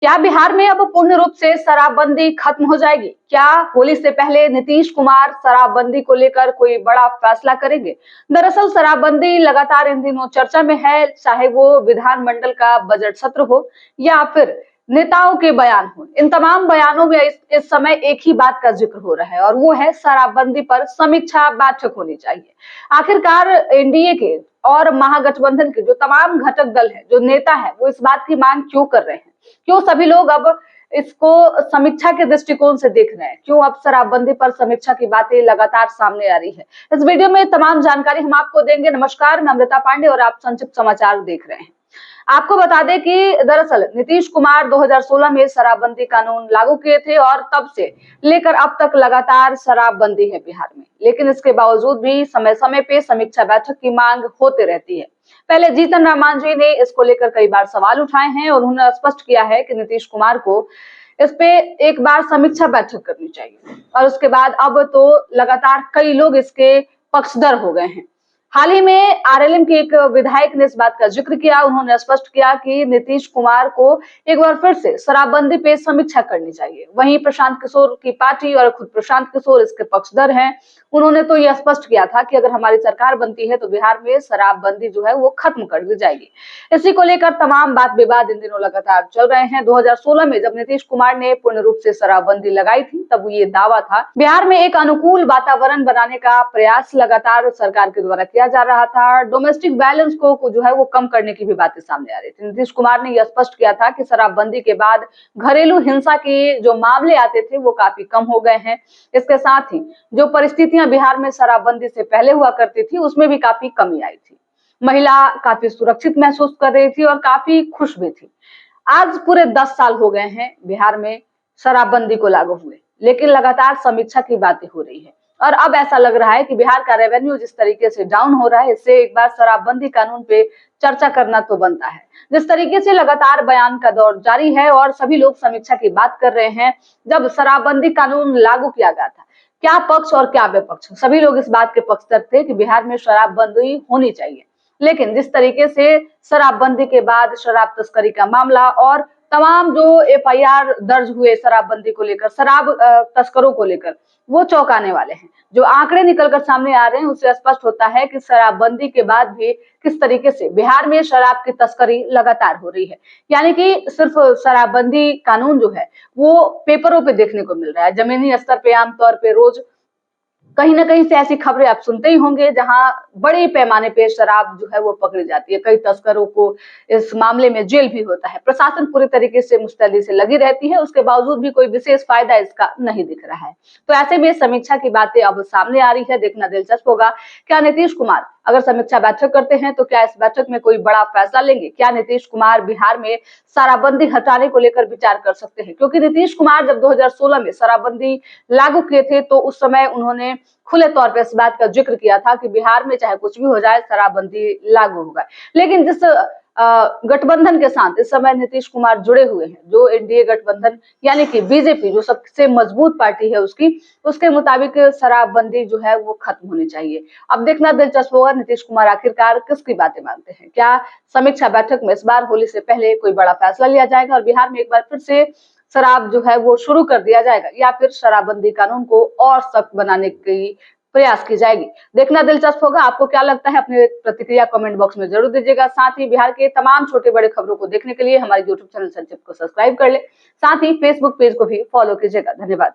क्या बिहार में अब पूर्ण रूप से शराबबंदी खत्म हो जाएगी? क्या होली से पहले नीतीश कुमार शराबबंदी को लेकर कोई बड़ा फैसला करेंगे? दरअसल शराबबंदी लगातार इन दिनों चर्चा में है, चाहे वो विधानमंडल का बजट सत्र हो या फिर नेताओं के बयान हो। इन तमाम बयानों में इस समय एक ही बात का जिक्र हो रहा है और वो है शराबबंदी पर समीक्षा बैठक होनी चाहिए। आखिरकार एनडीए के और महागठबंधन के जो तमाम घटक दल है, जो नेता है, वो इस बात की मांग क्यों कर रहे हैं? क्यों सभी लोग अब इसको समीक्षा के दृष्टिकोण से देख रहे हैं? क्यों अब शराबबंदी पर समीक्षा की बातें लगातार सामने आ रही है? इस वीडियो में तमाम जानकारी हम आपको देंगे। नमस्कार, मैं अमृता पांडे और आप संक्षिप्त समाचार देख रहे हैं। आपको बता दें कि दरअसल नीतीश कुमार 2016 में शराबबंदी कानून लागू किए थे और तब से लेकर अब तक लगातार शराबबंदी है बिहार में। लेकिन इसके बावजूद भी समय समय पे समीक्षा बैठक की मांग होती रहती है। पहले जीतन राम मांझी ने इसको लेकर कई बार सवाल उठाए हैं और उन्होंने स्पष्ट किया है कि नीतीश कुमार को इस पे एक बार समीक्षा बैठक करनी चाहिए। और उसके बाद अब तो लगातार कई लोग इसके पक्षधर हो गए हैं। हाल ही में आरएलएम के एक विधायक ने इस बात का जिक्र किया। उन्होंने स्पष्ट किया कि नीतीश कुमार को एक बार फिर से शराबबंदी पे समीक्षा करनी चाहिए। वहीं प्रशांत किशोर की पार्टी और खुद प्रशांत किशोर इसके पक्षधर हैं। उन्होंने तो यह स्पष्ट किया था कि अगर हमारी सरकार बनती है तो बिहार में शराबबंदी जो है वो खत्म कर दी जाएगी। इसी को लेकर तमाम बात विवाद इन दिनों लगातार चल रहे हैं। 2016 में जब नीतीश कुमार ने पूर्ण रूप से शराबबंदी लगाई थी, तब ये दावा था बिहार में एक अनुकूल वातावरण बनाने का प्रयास लगातार सरकार के द्वारा किया जा रहा था। डोमेस्टिक वायलेंस को जो है वो कम करने की भी बातें सामने आ रही थी। नीतीश कुमार ने यह स्पष्ट किया था कि शराबबंदी के बाद घरेलू हिंसा के जो मामले आते थे वो काफी कम हो गए हैं। इसके साथ ही जो परिस्थितियां बिहार में शराबबंदी से पहले हुआ करती थी उसमें भी काफी कमी आई थी। महिला काफी सुरक्षित महसूस कर रही थी और काफी खुश भी थी। आज पूरे 10 साल हो गए हैं बिहार में शराबबंदी को लागू हुए, लेकिन लगातार समीक्षा की बातें हो रही है और अब ऐसा लग रहा है कि बिहार का रेवेन्यू जिस तरीके से डाउन हो रहा है, इससे एक बार शराबबंदी कानून पे चर्चा करना तो बनता है। जिस तरीके से लगातार बयान का दौर जारी है और सभी लोग समीक्षा की बात कर रहे हैं। जब शराबबंदी कानून लागू किया गया था, क्या पक्ष और क्या विपक्ष, सभी लोग इस बात के पक्षधर थे कि बिहार में शराबबंदी होनी चाहिए। लेकिन जिस तरीके से शराबबंदी के बाद शराब तस्करी का मामला और तमाम जो एफआईआर दर्ज हुए शराबबंदी को लेकर, शराब तस्करों को लेकर, वो चौंकाने वाले हैं। जो आंकड़े निकलकर सामने आ रहे हैं उससे स्पष्ट होता है कि शराबबंदी के बाद भी किस तरीके से बिहार में शराब की तस्करी लगातार हो रही है। यानी कि सिर्फ शराबबंदी कानून जो है वो पेपरों पे देखने को मिल रहा है। जमीनी स्तर पे आमतौर पे रोज कहीं ना कहीं से ऐसी खबरें आप सुनते ही होंगे जहां बड़े पैमाने पे शराब जो है वो पकड़ी जाती है। कई तस्करों को इस मामले में जेल भी होता है। प्रशासन पूरी तरीके से मुस्तैदी से लगी रहती है, उसके बावजूद भी कोई विशेष फायदा इसका नहीं दिख रहा है। तो ऐसे में समीक्षा की बातें अब सामने आ रही है। देखना दिलचस्प होगा, क्या नीतीश कुमार अगर समीक्षा बैठक करते हैं तो क्या इस बैठक में कोई बड़ा फैसला लेंगे? क्या नीतीश कुमार बिहार में शराबबंदी हटाने को लेकर विचार कर सकते हैं? क्योंकि नीतीश कुमार जब 2016 में शराबबंदी लागू किए थे तो उस समय उन्होंने खुले तौर पर इस बात का जिक्र किया था कि बिहार में चाहे कुछ भी हो जाए शराबबंदी लागू होगा। लेकिन जिस गठबंधन के साथ इस समय नीतीश कुमार जुड़े हुए हैं, जो एनडीए गठबंधन यानी कि बीजेपी जो सबसे मजबूत पार्टी है उसके मुताबिक शराबबंदी जो है वो खत्म होनी चाहिए। अब देखना दिलचस्प होगा नीतीश कुमार आखिरकार किसकी बातें मानते हैं। क्या समीक्षा बैठक में इस बार होली से पहले कोई बड़ा फैसला लिया जाएगा और बिहार में एक बार फिर से शराब जो है वो शुरू कर दिया जाएगा, या फिर शराबबंदी कानून को और सख्त बनाने की प्रयास की जाएगी? देखना दिलचस्प होगा। आपको क्या लगता है? अपनी प्रतिक्रिया कमेंट बॉक्स में जरूर दीजिएगा। साथ ही बिहार के तमाम छोटे बड़े खबरों को देखने के लिए हमारे यूट्यूब चैनल संक्षिप्त को सब्सक्राइब कर ले। साथ ही फेसबुक पेज को भी फॉलो कीजिएगा। धन्यवाद।